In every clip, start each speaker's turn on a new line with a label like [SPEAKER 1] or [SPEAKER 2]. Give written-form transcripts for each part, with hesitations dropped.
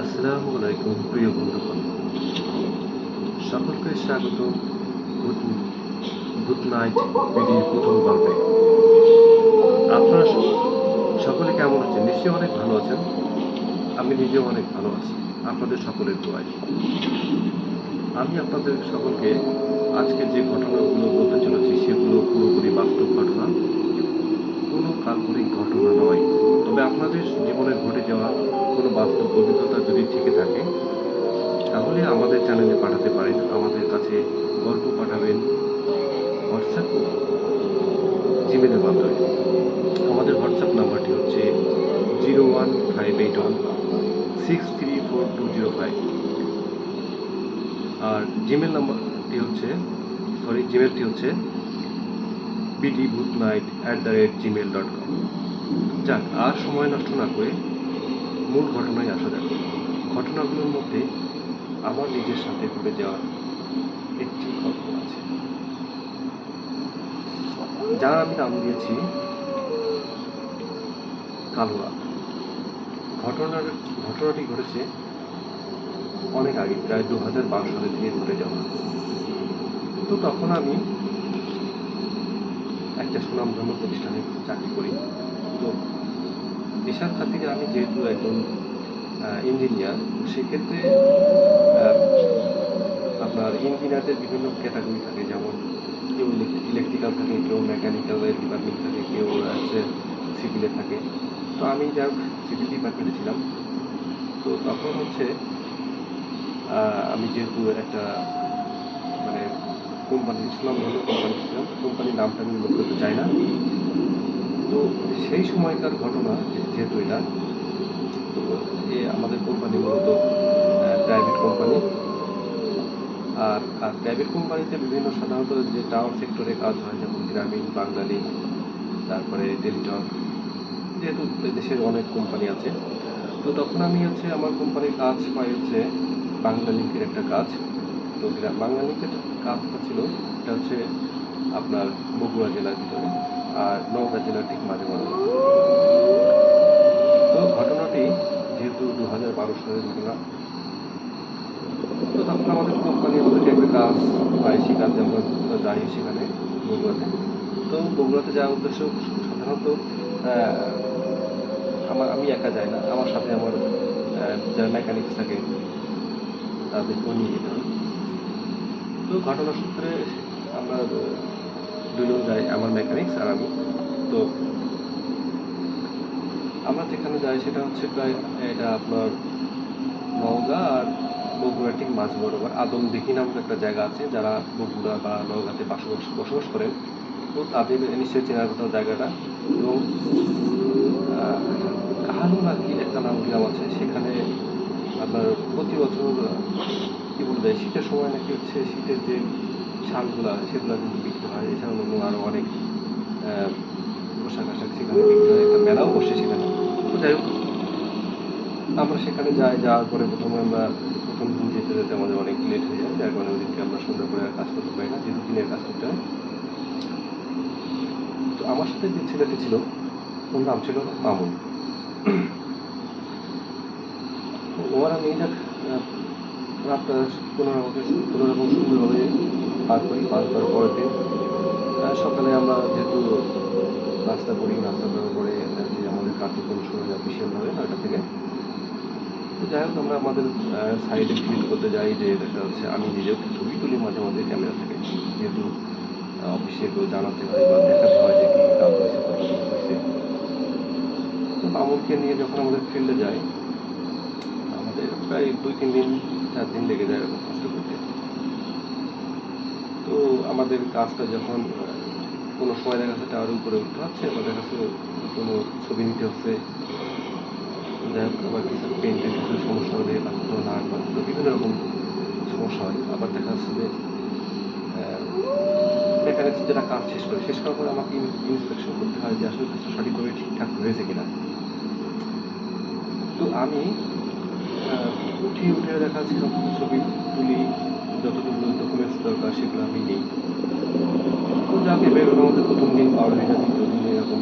[SPEAKER 1] আসসালামু আলাইকুম প্রিয় বন্ধুগণ, সকলকে স্বাগত গুড গুড নাইট বিডির প্রথম গল্পে। আপনারা সকলে কেমন আছেন? নিশ্চয়ই অনেক ভালো আছেন। আমি নিজেও অনেক ভালো আছি আপনাদের সকলের দোয়ায়। আমি আপনাদের সকলকে আজকে যে ঘটনাগুলো বলতে চলেছি সেগুলো পুরোপুরি বাস্তব ঘটনা, কোনো কাল্পনিক ঘটনা নয়। তবে আপনাদের জীবনে ঘটে যাওয়া কোনো বাস্তব অভিজ্ঞতা যদি থেকে থাকে তাহলে আমাদের চ্যানেলে পাঠাতে পারেন। আমাদের কাছে গল্প পাঠাবেন হোয়াটসঅ্যাপ ও জিমেলের মাধ্যমে। আমাদের হোয়াটসঅ্যাপ নাম্বারটি হচ্ছে 01581634205, আর জিমেলটি হচ্ছে bdbhootnight@gmail.com। যাক, আর সময় নষ্ট না করে মূল ঘটনায় আসা যাক। ঘটনাগুলোর মধ্যে আমার নিজের সাথে ঘটে যাওয়া একটি ঘটনা আছে, যার আমি নাম দিয়েছি কালো রাত। ঘটনাটি ঘটেছে অনেক আগে, প্রায় 2012 সালের দিকে ঘটে যাওয়া। তো তখন আমি একটা সুনামধন্য প্রতিষ্ঠানে চাকরি করি। তো পেশার খাতিরে আমি যেহেতু একজন ইঞ্জিনিয়ার, সেক্ষেত্রে আপনার ইঞ্জিনিয়ারদের বিভিন্ন ক্যাটাগরি থাকে, যেমন কেউ ইলেকট্রিক্যাল থাকে, কেউ মেকানিক্যালের ডিপার্টমেন্ট থাকে, কেউ হচ্ছে সিভিলে থাকে। তো আমি যাই হোক সিভিল ডিপার্টমেন্টে ছিলাম। তো তখন হচ্ছে আমি যেহেতু একটা মানে সুনামধন্য কোম্পানি ছিলাম, কোম্পানির নামটা আমি উল্লেখ করতে চাই না। তো সেই সময়কার ঘটনা, যেহেতু এটা, তো আমাদের কোম্পানি মূলত প্রাইভেট কোম্পানি। আর প্রাইভেট কোম্পানিতে বিভিন্ন সাধারণত যে টাওয়ার সেক্টরে কাজ হয়, যেমন গ্রামীণ, বাংলালিংক, তারপরে টেলিটক, যেহেতু দেশের অনেক কোম্পানি আছে। তো তখন আমি হচ্ছে আমার কোম্পানির কাজ পাই হচ্ছে বাংলালিংকের একটা কাজ। তো বাংলালিংকের কাজটা ছিল, এটা হচ্ছে আপনার বগুড়া জেলার ভিতরে, আর নওগাঁ জেলার ঠিক মাঝে মাঝে। তো ঘটনাটি যেহেতু 2012 সালের ঘটনা, তো তখন আমাদের কোম্পানি আমাদেরকে একটা কাজ পায়, সেই কাজে আমরা যাই সেখানে বগুড়াতে। তো বগুড়াতে যাওয়ার উদ্দেশ্য সাধারণত আমি একা যাই না, আমার সাথে আমার যারা মেকানিক্স থাকে তাদেরকেও নিয়ে যেতে হয়। তো ঘটনা সূত্রে আমরা দুজন যাই, আমার মেকানিক্স আর আমি। তো আমরা যেখানে যাই সেটা হচ্ছে প্রায় এটা আপনার নওগাঁ আর বগুড়া ঠিক মাঝ বরাবর আদমদিঘি নামক একটা জায়গা আছে। যারা বগুড়া বা নওগাঁতে বসবাস করেন, তো তাদের নিশ্চয়ই চেনার কথা জায়গাটা। এবং কাহালু নাকি একটা নাম গ্রাম আছে, সেখানে আপনার প্রতি বছর কি বলা যায়, শীতের সময় নাকি হচ্ছে শীতের যে শালগুলা সেগুলো কিন্তু বিক্রি হয়। এছাড়াও অন্য আরও অনেক পোশাক আশাক সেখানে বিক্রি হয়, একটা মেলাও বসে সেখানে। তো যাই হোক, আমরা সেখানে যাওয়ার পরে প্রথম দিন যেতে যেতে আমাদের অনেক লেট হয়ে যায়, যার কারণে ওদিনকে আমরা সন্ধ্যা করে আর কাজ করতে পারি না, যেহেতু দিনের কাজ করতে হয়। তো আমার সাথে যে ছেলেটি ছিল, ওর নাম ছিল মামুন। ওর আমি রাতটা কোনোরকম সুন্দরভাবে পার করার পরের দিন সকালে আমরা যেহেতু নাস্তা করার পরে যে আমাদের কার্যক্রম শুরু হয় অফিসিয়ালভাবে 9টা থেকে। তো যাই হোক, আমরা আমাদের সাইডে ভিজিট করতে যাই, যে দেখা যাচ্ছে আমি নিজেও ছবি তুলি মাঝে মাঝে ক্যামেরা থেকে, যেহেতু অফিসে কেউ জানাতে হয় বা দেখাতে হয় যে কী কাজ হয়েছে, কতটুকু হয়েছে। তো মামুনকে নিয়ে যখন আমাদের ফিল্ডে যাই, আমাদের প্রায় 2-3 দিন 4 দিন লেগে যায় এরকম কাজটা করতে। তো আমাদের কাজটা যখন কোনো সময় দেখা যাচ্ছে টাওয়ারের উপরে উঠতে হচ্ছে, বা দেখা যাচ্ছে কোনো ছবি নিতে হচ্ছে, যাই হোক, আবার কিছু পেন্টের কিছু সমস্যা হলে বা কোথাও নাট বা বিভিন্ন রকম সমস্যা হয়। আবার দেখা যাচ্ছে যে মেকানিক্স যেটা কাজ শেষ করার পরে আমাকে ইন্সপেকশন করতে হয় যে আসলে কাজটা সঠিকভাবে ঠিকঠাক হয়েছে কিনা। তো আমি উঠে দেখা যাচ্ছে যতটুকু ছবি তুলি, যতটুকু ডকুমেন্টস দরকার সেগুলো আমি নিই। তো যাক, এবার আমাদের প্রথম দিন পার হয়ে যায়, দ্বিতীয় দিন এরকম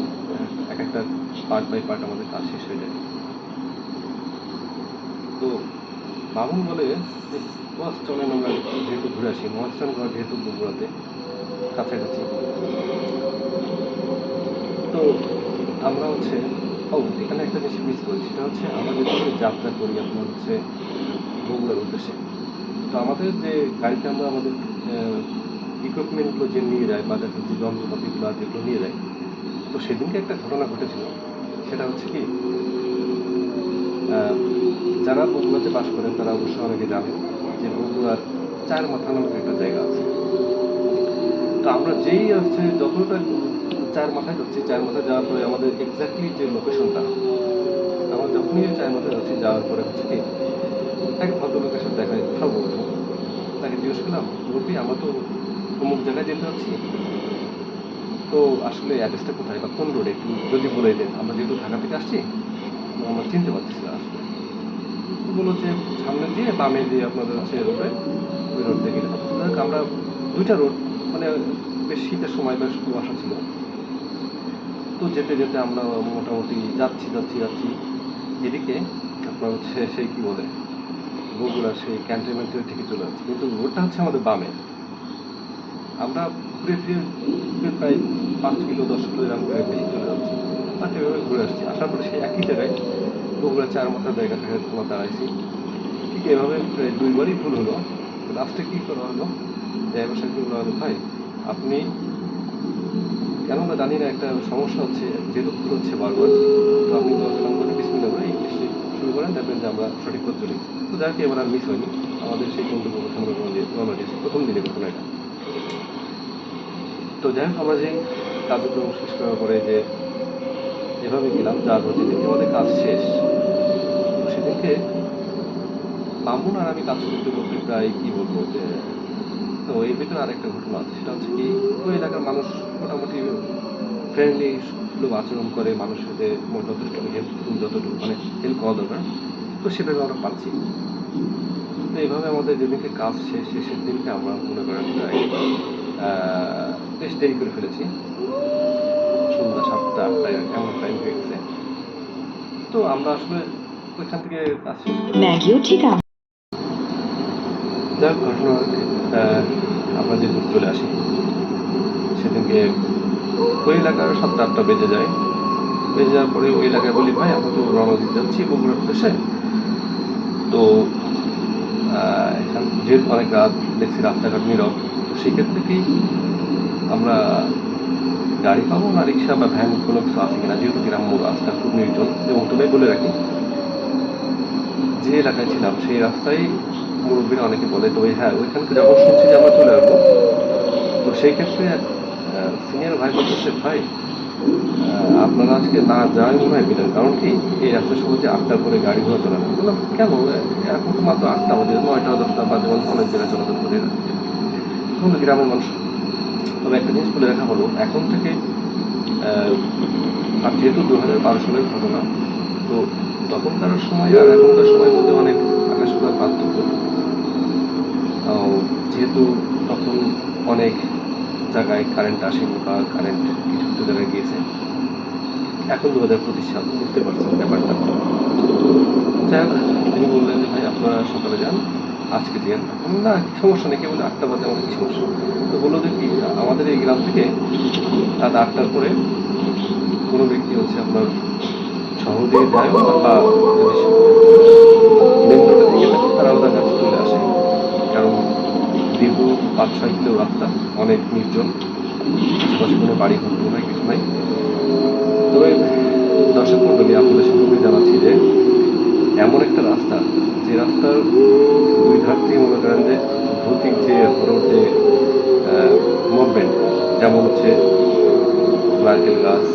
[SPEAKER 1] এক একটা পার্ট বাই পার্ট আমাদের কাজ শেষ হয়ে যায়। তো তো মামুন বলে যে বস চলেন আমরা যেহেতু ঘুরে আসি, মহাস্থান ঘর যেহেতু বগুড়াতে কাছাকাছি, তো আমরা হচ্ছে এখানে একটা জিনিস মিস করি, সেটা হচ্ছে আমরা যেহেতু যাত্রা করি আপনার হচ্ছে বগুড়ার উদ্দেশ্যে, তো আমাদের যে গাড়িতে আমরা আমাদের ইকুইপমেন্টগুলো যে নিয়ে যায় বা দেখা যাচ্ছে যন্ত্রপাতিগুলো যেগুলো নিয়ে যায়, তো সেদিনকে একটা ঘটনা ঘটেছিল। সেটা হচ্ছে কি, আহ, যারা বগুড়াতে বাস করেন তারা অবশ্যই অনেকে জানেন যে বগুড়ার চার মাথা নামক একটা জায়গা আছে। তো আমরা যেই হচ্ছে যতটা চার মাথায় যাচ্ছি, চার মাথায় যাওয়ার পরে আমাদের এক্স্যাক্টলি যে লোকেশনটা, আমরা যখনই চার মাথায় যাচ্ছি যাওয়ার পরে হচ্ছে কি, এক ভদ্রলোকের সাথে দেখা যায় সর্বপ্রথম। তাকে জিজ্ঞেস করলাম, মুরব্বী আমরা তো অমুক জায়গায় যেতে যাচ্ছি, তো আসলে অ্যাড্রেসটা কোথায় বা কোন রোডে একটু যদি বলে দেন, আমরা যেহেতু ঢাকা থেকে আসছি তো আমরা চিনতে পারতেছি না আসলে। তো বললো যে সামনে দিয়ে বামে দিয়ে আপনাদের হচ্ছে রোডে, ওই রোড দিয়ে গেলে হবে। যাই হোক, আমরা দুইটা রোড, মানে বেশ শীতের সময় বেশ কুয়াশা ছিল, তো যেতে যেতে আমরা মোটামুটি যাচ্ছি যাচ্ছি যাচ্ছি এদিকে আপনার হচ্ছে সেই কি বলে বগুড়া সেই ক্যান্টনমেন্টের দিকে চলে যাচ্ছি, কিন্তু রোডটা হচ্ছে আমাদের বামে। আমরা ঘুরে ফিরে প্রায় 5 কিলো 10 কিলো এরকম বেশি চলে যাচ্ছি, বাট এভাবে ঘুরে আসছি, আসার পরে সেই একই জায়গায় বগুড়া চার মাথার জায়গাটাকে আমরা দাঁড়াইছি। ঠিক এভাবে প্রায় দুইবারই ভুল হলো। লাস্টে কি করা হলো, ড্রাইভার সাহেবকে বলা হলো, ভাই আপনি কেন না জানি না একটা সমস্যা হচ্ছে, যেহেতু ভুল হচ্ছে বারবার, তো আপনি দরকার করে বিসমিল্লাহ বলে ইংলিশে শুরু করেন, দেখবেন যে আমরা সঠিক পথ চলে গেছি। তো যাই হোক, এবার আর মিস হয়নি, আমাদের সেই গন্তব্য আমরা রওনা দিয়েছি প্রথম দিনে ঘটনা এটা। তো যাই হোক, আমরা যে কার্যক্রম শেষ করার পরে যে এভাবে গেলাম, যার যেদিনকে আমাদের কাজ শেষ, তো সেদিনকে মামুন আর আমি কাজ করতে করতে প্রায় কি বলবো যে, তো এর ভিতরে আরেকটা ঘটনা আছে, সেটা হচ্ছে কি, ওই এলাকার মানুষ মোটামুটি ফ্রেন্ডলি সুলভ আচরণ করে, মানুষের সাথে যথেষ্ট হেল্পফুল, যতটুকু মানে হেল্প করা দরকার, তো সেভাবে আমরা পাচ্ছি। তো এইভাবে আমাদের যেদিনকে কাজ শেষ, শেষের দিনকে আমরা মনে করেন প্রায় বেশ দেরি করে ফেলেছি, সন্ধ্যা 7টা 8টা এমন টাইম হয়ে গেছে। তো আমরা আসলে ওইখান থেকে কাজ শেষ করে
[SPEAKER 2] ম্যাগিও ঠিক আছে।
[SPEAKER 1] যাই হোক, ঘটনা আমরা যেদিন চলে আসি সেদিনকে ওই এলাকার 7টা 8টা বেজে যায়। বেজে যাওয়ার পরে ওই এলাকায় বলি, ভাই আমরা তো রওনা দিতে যাচ্ছি বগুড়ার উদ্দেশ্যে, তো এখান যেহেতু অনেক রাত, দেখছি রাস্তাঘাট নীরব, তো সেক্ষেত্রে কি আমরা গাড়ি পাবো না রিক্সা বা ভ্যান কোনো কিছু আছে কিনা, যেহেতু গ্রাম্য রাস্তা খুব নির্জন। এবং তবে বলে রাখি, যে এলাকায় ছিলাম সেই রাস্তায় মুরব্বীরা অনেকে বলে, তো হ্যাঁ ওইখানকে যখন শুনছি যে আমরা চলে আসবো, তো সেই ক্ষেত্রে সিনিয়র ভাই বলতেছে, ভাই আপনারা আজকে না যাওয়াই মনে হয় বিলেন, কারণ কি এই রাস্তার সহজে 8টার পরে গাড়ি ঘোড়া চলে না। বললাম কেন, এখন তো মাত্র 8টা বাজে, 9টা 10টা বাজে, অনেক জায়গায় চলাচল করে এখন তো গ্রামের মানুষ। তবে একটা জিনিস বলে রাখা হলো, এখন থেকে আর যেহেতু 2012 সালের ঘটনা, তো তখনকার সময় আর এখনকার সময়ের মধ্যে অনেক আকাশ পাতাল পার্থক্য। যেহেতু তখন অনেক জায়গায় কারেন্ট আসেনি বা কারেন্ট কিছু কিছু জায়গায় গিয়েছে, এখন 2025 সাল, বুঝতে পারছেন ব্যাপারটা। যাই হোক, তিনি বললেন যে ভাই আপনারা সকালে যান, আজকে দিন না কি সমস্যা নেই, কেবল 8টা বাজে, আমাদের কি সমস্যা। তো বললো যে কি, আমাদের এই গ্রাম থেকে রাত 8টার পরে কোনো ব্যক্তি হচ্ছে আপনার শহর দিকে যায় বা যদি মেন রোডের দিকে থাকে, তারা ওদের কাছে চলে আসে, কারণ দীর্ঘ 5-6 কিলো রাস্তা, অনেক নির্জন, আশেপাশে কোনো বাড়ি ঘর নাই, কিছু নাই। তবে দর্শক মন্ডলী, আপনাদের সম্পর্কে জানাচ্ছি যে এমন একটা রাস্তা, যে রাস্তার দুই ধার থেকে মনে করেন যে ভৌতিক যে হরর যে মুভমেন্ট, যেমন হচ্ছে নারকেল গাছ,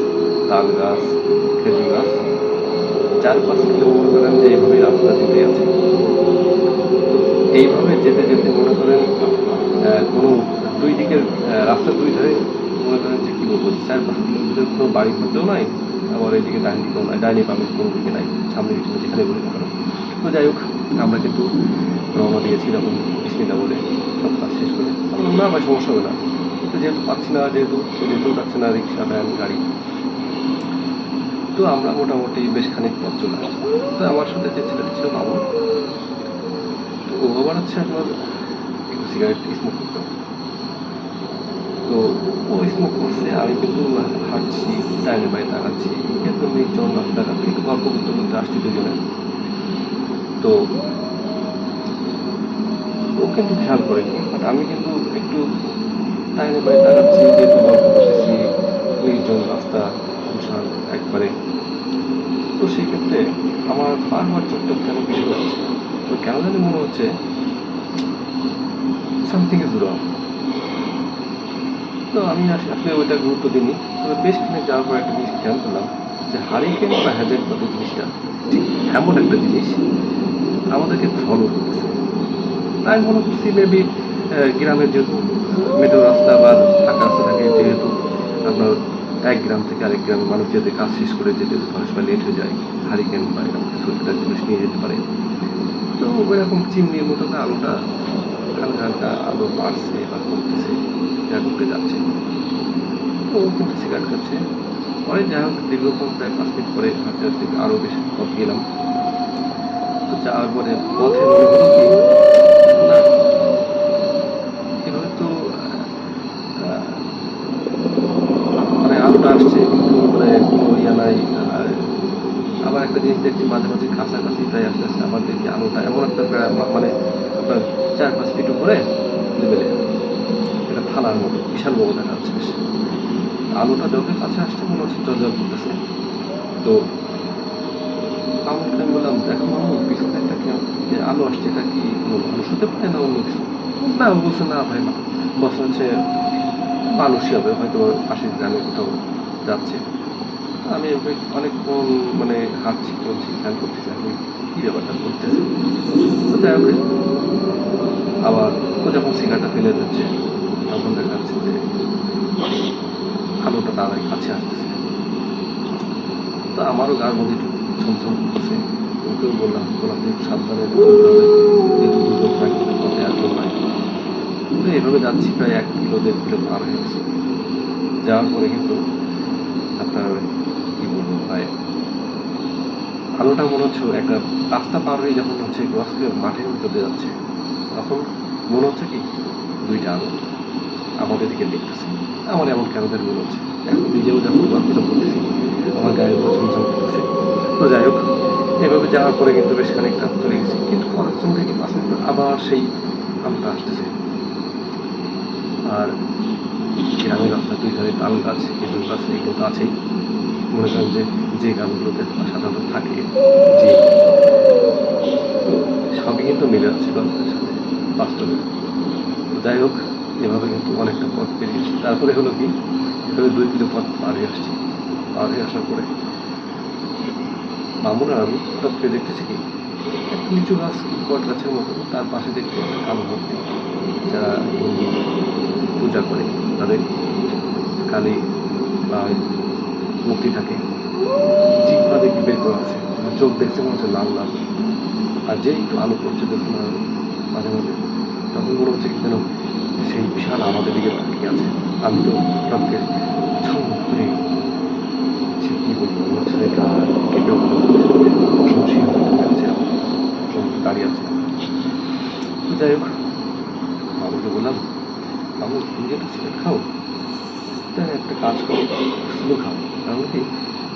[SPEAKER 1] তাল গাছ, খেজুর গাছ, 4-5 কিলো মনে করেন যে এইভাবেই রাস্তা যেতে আছে। তো এইভাবে যেতে যেতে মনে করেন কোনো দুই দিকের রাস্তার দুই ধারে মনে করেন যে কি বলবো, 4-5 কিলোমিটার কোনো বাড়ি ঘরতেও নাই, আবার এইদিকে ডাইন দিকেও নাই, ডাইনি বামে কোনো দিকে নাই, সামনে পিছনে যেখানে বলি না কেন। তো যাই হোক, আমরা কিন্তু রওনা দিয়েছি এরকম বিসমিল্লাহ বলে সব কাজ শেষ করে। আমরা না ভাই সমস্যা হবে না, কিন্তু যেহেতু পাচ্ছি না, যেহেতু যেতেও পারছে না রিক্সা ভ্যান গাড়ি, তো তো আমরা মোটামুটি বেশ খানিক পথ চলে আসছি। তো আমার সাথে যে ছেলেটা ছিল মামুন, তো ও আবার হচ্ছে আপনার একটু সিগারেট স্মোক করতো। তো ও স্মোক করছে, আমি কিন্তু হাঁটছি, ডাইনে বাঁয়ে তাকাচ্ছি, কিন্তু নির্জন রাস্তাঘাটে একটু গল্প করতে করতে আসছি দুজনে। তো ও কিন্তু খেয়াল করেনি, বাট আমি কিন্তু একটু ডাইনে বাঁয়ে তাকাচ্ছি, যেহেতু গল্প করতেছি, নির্জন রাস্তা, শুনশান একবারে। তো সেক্ষেত্রে আমার বারবার চোখটা কেন পিছনে যাচ্ছে, তো কেন জানি মনে হচ্ছে সামথিং ইজ রং। তো আমি আসলে ওইটা গুরুত্ব দিইনি। তবে বেশ খানিক যাওয়ার পর একটা জিনিস খেয়াল করলাম যে হারিকেন বা হ্যাজার্ড কত জিনিসটা ঠিক এমন একটা জিনিস আমাদেরকে ফলো করতেছে। আমি মনে করছি মেবি গ্রামের যেহেতু মেট্রো রাস্তা বা ফাঁকা রাস্তা থাকে, যেহেতু আপনার এক গ্রাম থেকে আরেক গ্রামে মানুষ যেতে কাজ শেষ করে যেতে অনেক সময় লেট হয়ে যায়, হারিকেন বা এরকম কিছু একটা জিনিস নিয়ে যেতে পারে। তো ওইরকম চিমনির মতো করে আলোটা হালকা হালকা আলো বাড়ছে বা কমতেছে, যা করতে যাচ্ছে। তো ও কিন্তু সিগারেট খাচ্ছে। পরে যাই হোক দীর্ঘক্ষণ প্রায় 5 মিনিট পরে হাঁটতে হাঁটতে আরও বেশি পথ গেলাম। তো যাওয়ার পরে পথে মনে হলো কি, না এভাবে তো আহ, মানে আলোটা আসছে কিন্তু মানে কোনো ইয়া নাই। আর আবার একটা জিনিস দেখছি মাঝে মাঝে কাছাকাছি প্রায় আস্তে আস্তে আবার দেখি আলোটা এমন একটা মানে আপনার 4-5 ফিট উপরে লেভেলে এটা থালার মতো বিশাল বড় দেখা যাচ্ছে বেশ। আলোটা যত কাছে আসছে মনে হচ্ছে জল করতেছে। তো মামুনকে আমি বললাম, দেখো মামু পিছনে একটা কি যে আলো আসছে, এটা কি কোনো মানুষ হতে পারে না অন্য কিছু? না, ও বলছে না ভাই, বস হচ্ছে মানুষই হবে, হয়তো পাশের গ্রামে কোথাও যাচ্ছে। আমি অনেকক্ষণ মানে হাঁটছি চলছি খেয়াল করতেছি আমি কী ব্যাপারটা করতেছি। তো যাই হোক আবার ও যখন সিগারেটটা ফেলে যাচ্ছে তখন দেখা যাচ্ছে যে আলোটা তাড়াতাড়ি কাছে আসতেছে। তো আমারও গার মধ্যে একটু ছমছম করতেছে। ওকেও বললাম যে একটু সাবধানে চলতে হবে, যেহেতু দুজন থাকে পথে একজন নাই। তো এইভাবে যাচ্ছি প্রায় 1-1.5 কিলো পার হয়ে গেছে। যাওয়ার পরে কিন্তু আপনার কি বলবো ভাই, আলোটা মনে হচ্ছে একটা রাস্তা পার হয়ে যখন হচ্ছে ক্রস করে মাঠের ভিতর দিয়ে যাচ্ছে, তখন মনে হচ্ছে কি দুইটা আলো আমাদের দিকে দেখতেছে। আমার এমন কেন জানি মনে হচ্ছে, এখন নিজেও যখন গল্পটা করতেছি আমার গায়ের উপর ঝুমঝুম করতেছে। তো যাই হোক এভাবে যাওয়ার পরে কিন্তু বেশ খানিকটা চলে গেছি, কিন্তু পরের থেকে 5 মিনিট পর আবার সেই আলোটা আসতেছে। আর গ্রামের রাস্তার দুই ধারে তাল গাছ, খেজুর গাছ এগুলো তো আছেই। মনে করেন যে গাছগুলোতে সাধারণত থাকে, যে তো সবই কিন্তু মিলে যাচ্ছে গল্পের সাথে বাস্তবে। তো যাই হোক এভাবে কিন্তু অনেকটা পথ পেরিয়েছি। তারপরে হলো কি, এভাবে 2 কিলো পথ পার হয়ে আসছি। পার হয়ে আসার পরে মামুন আর আমি হঠাৎ করে দেখতেছি কি, একটা লিচু গাছ বট গাছের মতো, তার পাশে দেখছি একটা কালো মূর্তি। যারা হিন্দু পূজা করে তাদের কালী বা মূর্তি থাকে, জিহ্বা দেখি বের করা আছে, চোখ দেখছে মনে হচ্ছে লাল লাল। আর যে একটু আলো পড়ছে দেখুন আর মাঝে মাঝে, তখন মনে হচ্ছে কি যেন সেই বিশাল আমাদের দিকে তাকিয়ে আছে। আমি তো হঠাৎ করে ছম করে সে কী বলবো, আমার ছেলেটা কেঁপে উঠলো, হিমশিম হয়ে আছে, দাঁড়িয়ে আছে। তো যাই হোক মামুকে বললাম, মামু তুমি যেটা সিগারেট খাও, তাহলে একটা কাজ করো, স্লো খাও। কারণ কি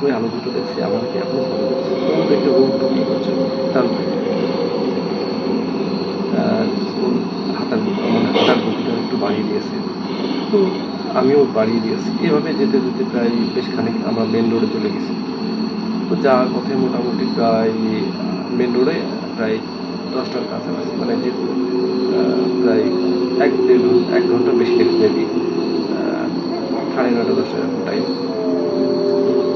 [SPEAKER 1] ওই আলো দুটো দেখছি আমাদেরকে এখনো ফলো করছে। ও দেখে ও একটু কী করছে, তার ওর হাঁটার গতিটা একটু বাড়িয়ে দিয়েছে। তো আমিও বাড়িয়ে দিয়েছি। এভাবে যেতে যেতে প্রায় বেশ খানিক আমরা মেন রোডে চলে গেছি। তো যাওয়ার পথে মোটামুটি প্রায় মেন রোডে প্রায় 10টার কাছাকাছি, মানে যেহেতু প্রায় 1-1.5 ঘন্টার বেশি লেগেছে মেবি, 9:30-10টা এরকম টাইম।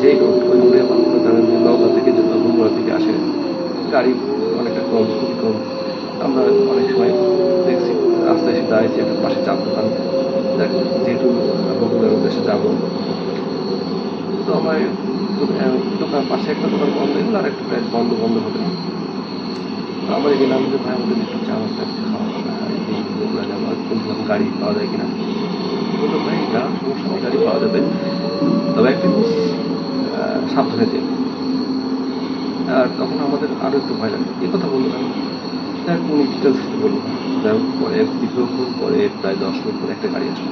[SPEAKER 1] যেই রোড ওই রোডে আমার মনে করেন যে নওগাঁ থেকে বগুড়া থেকে আসে গাড়ি অনেকটা কম, খুবই কম। আমরা অনেক সময় দেখছি রাস্তায় এসে দাঁড়িয়েছি একটা পাশে চার দোকান, দেখ যেহেতু বগুড়ার উদ্দেশ্যে যাবো, তো আমার দোকান পাশে একটা দোকান বন্ধ হয়ে গেলো আর একটা প্রায় বন্ধ বন্ধ হবে। আবার গেলাম যে ভাই আমাদের একটু চা নাস্তা কিছু খাওয়া হবে, এই বগুড়া যাবো। আর বললাম গাড়ি পাওয়া যায় কিনা, বললো ভাই যা সমস্যা নেই, গাড়ি পাওয়া যাবে। তবে একটা জিনিস সাবধানে যেও। আর তখন আমাদের আরও একটু ভয় লাগে, এই কথা বললো কেন? যাই হোক উনি ডিটেলস কিছু বললো না। যাই হোক পরে দীর্ঘক্ষণ পরে প্রায় 10 মিনিট পরে একটা গাড়ি আসলো।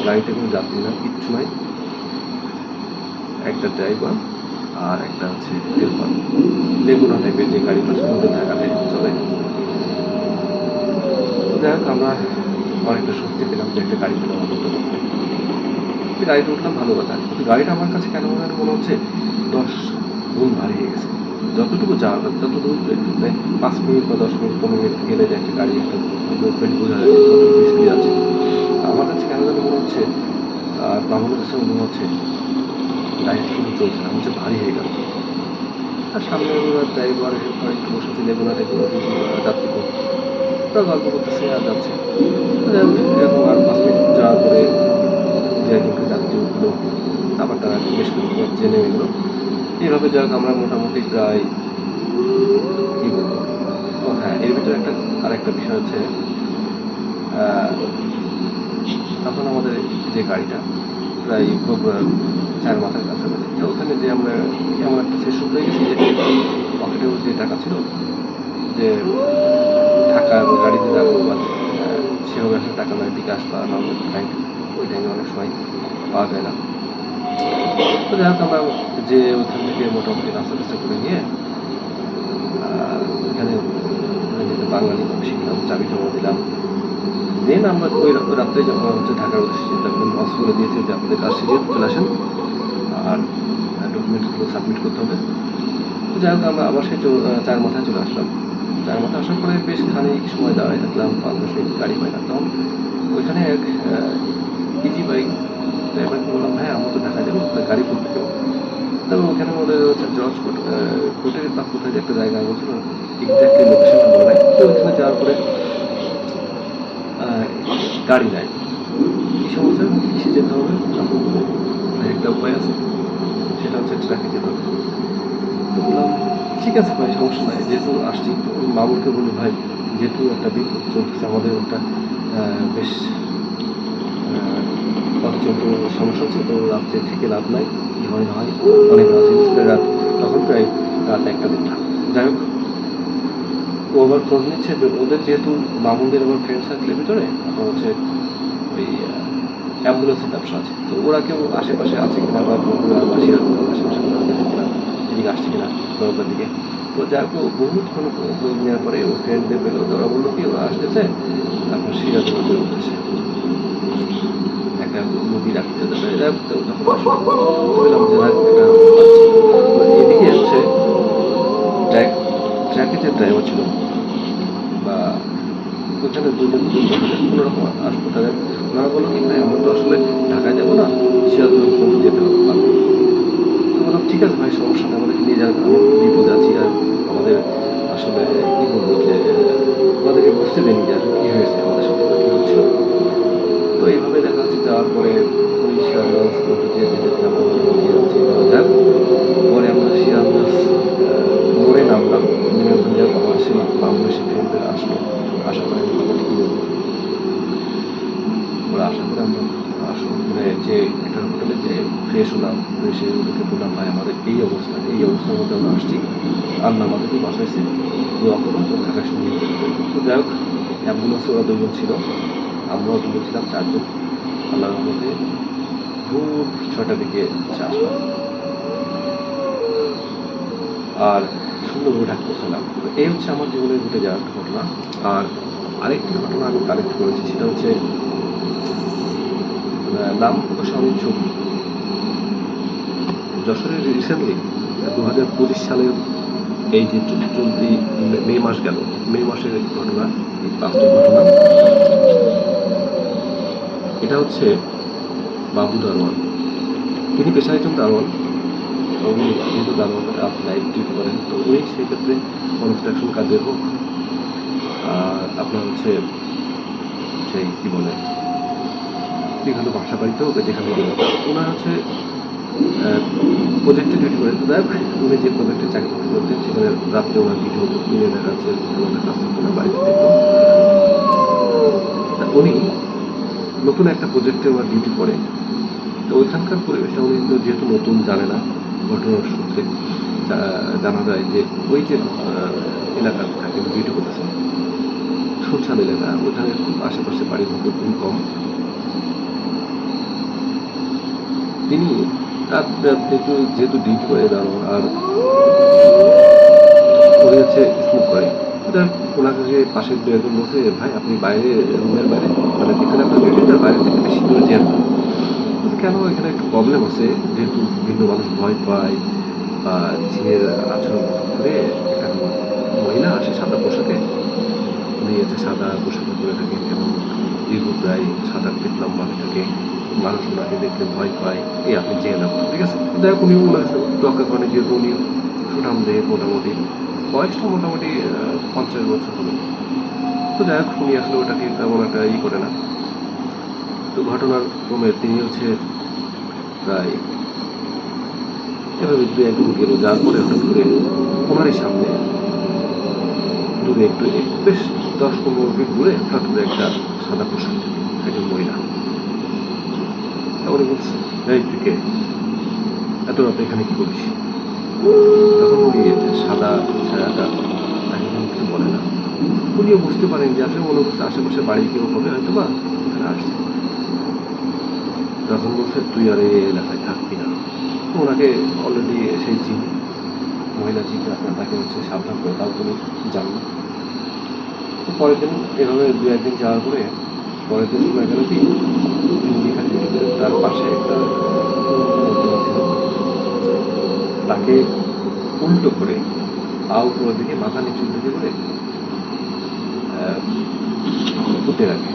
[SPEAKER 1] গাড়িতে কোনো যাত্রী না, কিচ্ছু নাই, একটা ড্রাইভার আর একটা হচ্ছে হেল্পার, লেগুনা টাইপের যে গাড়ি সমুদ্রে ঢাকাতে চলে। তো যাই হোক আমরা অনেকটা স্বস্তি পেলাম যে একটা গাড়ি পেলাম আমাদের করতে। গাড়িতে উঠলাম, ভালো কথা, কিন্তু গাড়িটা আমার কাছে কেন মনে হচ্ছে 10 গুণ ভারী হয়ে গেছে। যতটুকু যাওয়ার কথা, যতটুকু 5 মিনিট বা 10 মিনিট 15 মিনিট গেলে যে একটা গাড়ি একটা মুভমেন্ট বোঝা যায় কতটুকু স্পিড আছে, আমার কাছে কেন যেন মনে হচ্ছে, আমার কাছে মনে হচ্ছে গাড়িটা কিন্তু চলছে না, হচ্ছে ভারী হয়ে গেল। আর সামনে ড্রাইভার হেল্পার একটু বসেছে, লেগুনা টেগুনা যাত্রী, ওরা গল্প করতেছে আর যাচ্ছে। এরকম আর 5 মিনিট যাওয়ার পরে দু একজনকে যাত্রী উঠলো, আবার তারা বেশ কিছু পথ নেমে গেলো। এইভাবে যাক আমরা মোটামুটি প্রায় কী বলবো, ও হ্যাঁ, এর ভিতরে আরেকটা বিষয় হচ্ছে, তখন আমাদের যে গাড়িটা প্রায় খুব 4 মাথার কাছাকাছি, তো ওখানে যে আমরা এমন একটা সেশন হয়ে গেছি যে পকেটেও যে টাকা ছিল, যে টাকা গাড়িতে যাবো বা সেভাবে আসলে টাকা নয়, বিকাশ বা নগদ ব্যাংক ওই টাইমে অনেক সময় পাওয়া যায় না। তো যাই হোক আমরা যে ওখান থেকে মোটামুটি নাস্তা টাস্তা করে নিয়ে ওইখানে যেতে বাঙালি শিখলাম, চাবি জমা দিলাম। দেন আমরা ওই রাত্রে যখন হচ্ছে ঢাকার উদ্দেশ্যে তখন বস বলে দিয়েছে যে আপনাদের কাজ শেষে চলে আসেন আর ডকুমেন্টসগুলো সাবমিট করতে হবে। তো যাই হোক আমরা আবার সেই 4 মাথায় চলে আসলাম। 4 মাথায় আসার পরে বেশ খানিক সময় দাঁড়ায় থাকলাম, 5-10 মিনিট গাড়ি পাই না। তখন ওইখানে এক ইজি বাইক ড্রাইভারকে বললাম, ভাই আমরা তো ঢাকা যাবো, আপনার গাড়ি করতে যাবো। তবে ওখানে ওদের হচ্ছে জর্জ কোর্টের বা কোথায় একটা জায়গা বলছিল, এক্স্যাক্টলি লোকেশনটা মনে নাই। তো ওইখানে যাওয়ার পরে গাড়ি নাই, কী সমস্যা, কিসে যেতে হবে? তখন একটা উপায় আছে, সেটা হচ্ছে ট্রাকে যেতে হবে। তো বললাম ঠিক আছে ভাই, সমস্যা নাই, যেহেতু আসছি। মামুনকে বললো, ভাই যেহেতু একটা বিপদ চলতেছে আমাদের, ওটা বেশ পথ চলতে সমস্যা হচ্ছে, তো রাত্রে থেকে লাভ নাই, কী হয় না হয় অনেক রাত হয়ে রাত, তখন প্রায় রাত 1টা-1:30। যাই হোক ও আবার খোঁজ নিচ্ছে যে ওদের যেহেতু মামুনদের আবার ফ্রেন্ড সার্কেলের ভিতরে আপনার হচ্ছে ওই অ্যাম্বুলেন্সের ব্যবসা আছে, তো ওরা কেউ আশেপাশে আছে কিনা বা বগুড়া বা সিরাজগঞ্জ আশেপাশে কোথাও গেছে কিনা, এদিকে আসছে কিনা দরজার দিকে। তো যাই হোক বহুতক্ষণ খোঁজ নেওয়ার পরে ও ফ্রেন্ডদের পেলো, ওরা বললো কি ওরা আসতেছে আপনার সিরাজগঞ্জের উদ্দেশ্যে একটা মুভি রাখতে যাবে। যাই হোক তখন বললাম যে একটা এদিকে হচ্ছে ট্র্যাকে যে ড্রাইভার ছিল বা ওইখানে দুজন কোনো রকম আসবো, তাদের ওনারা বললো কি ভাই আমরা তো আসলে ঢাকায় যাবো না, সিরাজগঞ্জ পর্যন্ত যেতে পারবো। তো বললাম ঠিক আছে ভাই, সমস্যা নেই, আমাদেরকে নিয়ে যাবেন, আমরা বিপদে আছি। আর আমাদের আসলে কী বলবো যে আমাদেরকে বুঝতে দেয়নি যে আসলে কী হয়েছে, আমাদের সাথে কী হচ্ছিল। তো এইভাবে দেখা যাচ্ছে যাওয়ার পরে ওই সিরাজগঞ্জ যেতে যেতে আমরা যাচ্ছি। যাক পরে আমরা সিরাজগঞ্জ মোড়ে নামলাম, নেমে ওখান থেকে আমার সেই বাংলাদেশি ফ্রেন্ডরা আসলো, আশা করে মোটামুটি কী বলবো, ওরা আশা করে আমরা মানে যে একটা হোটেলে যে ফ্রেশ হলাম, ফ্রেশে ওদেরকে বললাম ভাই আমাদের এই অবস্থা, এই অবস্থার মধ্যে আমরা আসছি, আল্লাহ আমাদেরকে বাঁচাইছে, দোয়া করবো তো ঢাকার সঙ্গে। তো যাই হোক অ্যাম্বুলেন্সে ওরা 2জন ছিল, আমরাও 2জন ছিলাম, 4জন। আল্লাহর মধ্যে ভোর 6টার দিকে আসলাম আর সুন্দরভাবে ঢাকা পৌঁছালাম। তো এই হচ্ছে আমার জীবনের ঘটে যাওয়ার একটা ঘটনা। আর আরেকটি ঘটনা আমি কালেক্ট করেছি, সেটা হচ্ছে নাম প্রকাশে অনিচ্ছুক। যশোরে রিসেন্টলি 2025 সালের এই যে চলতি মে মাস গেল, মে মাসের ঘটনা, এই বাস্তব ঘটনা। এটা হচ্ছে বাবু দারোয়ান, তিনি পেশায় একজন দারোয়ান। উনি যেহেতু দারোয়ান নাইট ডিউটি করেন, তো উনি সেক্ষেত্রে কনস্ট্রাকশন কাজের হোক আর আপনার হচ্ছে সেই কী বলে বিভিন্ন বাসা বাড়িতে হোক, যেখানে ওনার হচ্ছে প্রজেক্টে ডিউটি করেন। তো যাই হোক উনি যে প্রজেক্টে চাকরি করতেন সেখানে রাত্রে ওনার ডিউটি হতো, দিনে দেখা যাচ্ছে ওনাদের কাজ করতো না, বাড়িতে থাকতো। তা উনি নতুন একটা প্রজেক্টে ওনার ডিউটি করে, তো ওইখানকার পরিবেশটা উনি যেহেতু নতুন জানে না, ঘটনার সূত্রে জানা যায় যে ওই যে এলাকা থাকে যেটুকু আছে শুনশান এলাকা, ওখানে খুব আশেপাশে বাড়ি ঘর খুবই কম। তিনি যেহেতু ডিউটি করে দাঁড়ো আর উনি হচ্ছে স্মোক করে, এটা ওনাকে পাশে দু একজন বলছে, ভাই আপনি বাইরে রুমের বাইরে মানে যেখানে আপনার ডিউটিটা বাইরে থেকে বেশি দূরে যেন না। কেন এখানে একটু প্রবলেম আছে, যেহেতু বিভিন্ন মানুষ ভয় পায় বা জিনের আচরণ করে একটা মহিলা আসে সাদা পোশাকে, উনি হচ্ছে সাদা পোশাকে পরে থাকেন এবং দীর্ঘ প্রায় 7-8 ফিট লম্বা হয়ে থাকে, মানুষ ওনাকে দেখলে ভয় পায়, এই আপনি যেয়ে না, ঠিক আছে। যাই হোক উনি ওনার রক্ষা করেন, যেহেতু উনি সুঠাম দেহে, মোটামুটি বয়সটা মোটামুটি 50 বছর হলো। তো যাই হোক উনি আসলে ওটাকে তেমন একটা করে না। তো ঘটনার ক্রমে তিনি হচ্ছে প্রায় এভাবে 2-1 দিন গেল, যাওয়ার পরে হঠাৎ করে ওনারই সামনে দূরে একটু বেশ 10-15 ফিট দূরে হঠাৎ করে একটা সাদা পোশাক একজন মহিলা, তারপরে বলছে, এই তুই কে, এত রাতে এখানে কি করিস? তখন উনি সাদা ছায়াটা তাকে কোনো কিছু বলে না। উনিও বুঝতে পারেন যে আসলে মনে করছে আশেপাশে বাড়ি কেউ হবে হয়তো বা এখানে আসছে। তখন বলছে, তুই আর এই এলাকায় থাকবি না। তো ওনাকে অলরেডি সেই জিন মহিলা জিন আপনার তাকে হচ্ছে সাবধান করে, তাও তিনি জানেন। তো পরের দিন এভাবে 2-1 দিন যাওয়ার পরে পরের দিন শোনা গেল কি তিনি যেখানে ছিলেন তার পাশে একটা ছিল, তাকে উল্টো করে পা উপরের দিকে মাথা নিচুর দিকে করে পুঁতে রাখে।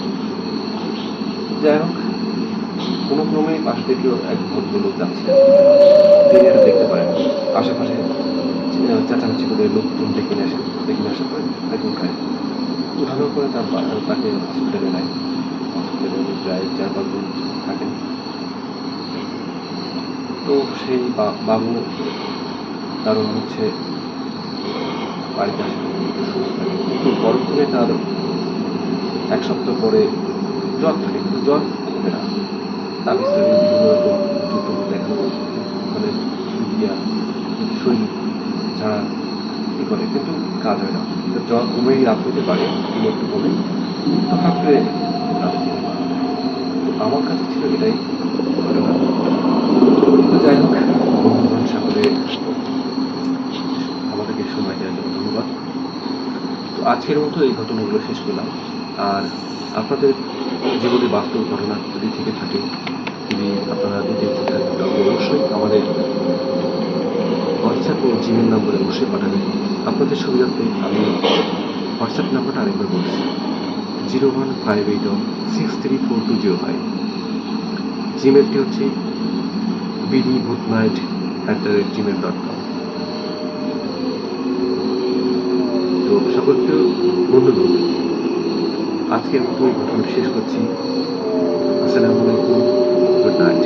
[SPEAKER 1] যাই হোক কোনো ক্রমে পাশ থেকেও এক ভদ্রলোক যাচ্ছে, তিনি এটা দেখতে পারেন। আশেপাশে চেঁচামেচি করে লোকজন ডেকে নিয়ে আসেন, ডেকে নিয়ে আসার পরে তাকে উঠায়, উঠানোর পরে তাকে হসপিটালে নেয়। হসপিটালে প্রায় 4-5 দিন থাকেন। তো সেই বাবু কারণ হচ্ছে বাড়িতে আসে কিন্তু পরক্ষণে তার 1 সপ্তাহ পরে জ্বর থাকে, কিন্তু জ্বর কমে না। তাবিজ বিভিন্ন রকম জুতো দেখানো মানে দিয়া শরীর ছাড়া করে, কিন্তু কাজ হয় না। জ্বর কমেই রাত হতে পারে, কিন্তু একটু কমে, তো হঠাৎ করে তাদের থেকে মারা যায়। তো আমার কাছে ছিল এটাই ঘটনা। তো যাই হোক বন্ধুগণ সকলে আমাদেরকে সময় দেওয়ার জন্য ধন্যবাদ। তো আজকের মতো এই ঘটনাগুলো শেষ করলাম। আর আপনাদের জীবনে বাস্তব ঘটনা যদি থেকে থাকে, যদি আপনারা দিতে ইচ্ছুক থাকেন, তাহলে অবশ্যই আমাদের হোয়াটসঅ্যাপ ও জিমেল নম্বরে অবশ্যই পাঠাবেন। আপনাদের সুবিধার্থে আমি হোয়াটসঅ্যাপ নাম্বারটা আরেকবার বলছি, 01581634205। জিমেলটি হচ্ছে bdbhootnight@gmail.com। তো সকলকে ধন্যবাদ। আজকের মতো এই ঘটনা শেষ করছি। আসসালামু আলাইকুম, গুড নাইট।